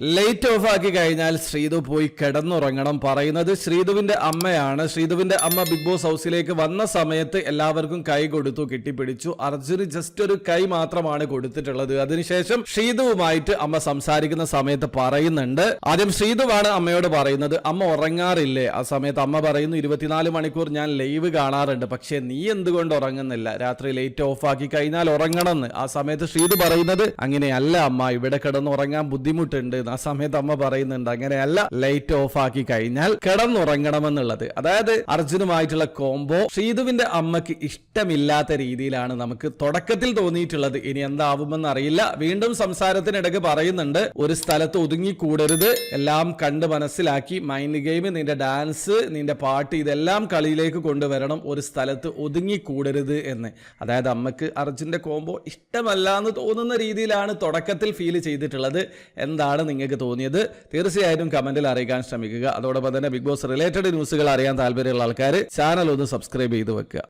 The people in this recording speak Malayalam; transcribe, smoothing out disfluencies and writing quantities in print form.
ലൈറ്റ് ഓഫ് ആക്കി കഴിഞ്ഞാൽ ശ്രീതു പോയി കിടന്നുറങ്ങണം പറയുന്നത് ശ്രീതുവിന്റെ അമ്മയാണ്. ശ്രീതുവിന്റെ അമ്മ ബിഗ് ബോസ് ഹൗസിലേക്ക് വന്ന സമയത്ത് എല്ലാവർക്കും കൈ കൊടുത്തു, കെട്ടിപ്പിടിച്ചു. അർജുന് ജസ്റ്റ് ഒരു കൈ മാത്രമാണ് കൊടുത്തിട്ടുള്ളത്. അതിനുശേഷം ശ്രീതുവുമായിട്ട് അമ്മ സംസാരിക്കുന്ന സമയത്ത് പറയുന്നുണ്ട്, ആദ്യം ശ്രീതുവാണ് അമ്മയോട് പറയുന്നത്, അമ്മ ഉറങ്ങാറില്ലേ? ആ സമയത്ത് അമ്മ പറയുന്നു, 24 മണിക്കൂർ ഞാൻ ലൈവ് കാണാറുണ്ട്, പക്ഷെ നീ എന്തുകൊണ്ട് ഉറങ്ങുന്നില്ല? രാത്രി ലൈറ്റ് ഓഫ് ആക്കി കഴിഞ്ഞാൽ ഉറങ്ങണമെന്ന്. ആ സമയത്ത് ശ്രീതു പറയുന്നത്, അങ്ങനെയല്ല അമ്മ, ഇവിടെ കിടന്ന് ഉറങ്ങാൻ ബുദ്ധിമുട്ടുണ്ട്. ആ സമയത്ത് അമ്മ പറയുന്നുണ്ട്, അങ്ങനെയല്ല, ലൈറ്റ് ഓഫ് ആക്കി കഴിഞ്ഞാൽ കിടന്നുറങ്ങണമെന്നുള്ളത്. അതായത് അർജുനുമായിട്ടുള്ള കോംബോ ശ്രീതുവിന്റെ അമ്മയ്ക്ക് ഇഷ്ടമില്ലാത്ത രീതിയിലാണ് നമുക്ക് തുടക്കത്തിൽ തോന്നിയിട്ടുള്ളത്. ഇനി എന്താവുമെന്ന് അറിയില്ല. വീണ്ടും സംസാരത്തിനിടയ്ക്ക് പറയുന്നുണ്ട്, ഒരു സ്ഥലത്ത് ഒതുങ്ങിക്കൂടരുത്, എല്ലാം കണ്ട് മനസ്സിലാക്കി മൈൻഡ് ഗെയിം, നിന്റെ ഡാൻസ്, നിന്റെ പാട്ട്, ഇതെല്ലാം കളിയിലേക്ക് കൊണ്ടുവരണം, ഒരു സ്ഥലത്ത് ഒതുങ്ങിക്കൂടരുത് എന്ന്. അതായത് അമ്മക്ക് അർജുന്റെ കോംബോ ഇഷ്ടമല്ല എന്ന് തോന്നുന്ന രീതിയിലാണ് തുടക്കത്തിൽ ഫീൽ ചെയ്തിട്ടുള്ളത്. എന്താണ് നിങ്ങൾക്ക് തോന്നിയത്? തീർച്ചയായിട്ടും കമന്റിൽ അറിയിക്കാൻ ശ്രമിക്കുക. അതോടൊപ്പം തന്നെ ബിഗ് ബോസ് റിലേറ്റഡ് ന്യൂസുകൾ അറിയാൻ താല്പര്യമുള്ള ആൾക്കാർ ചാനൽ ഒന്ന് സബ്സ്ക്രൈബ് ചെയ്ത് വെക്കുക.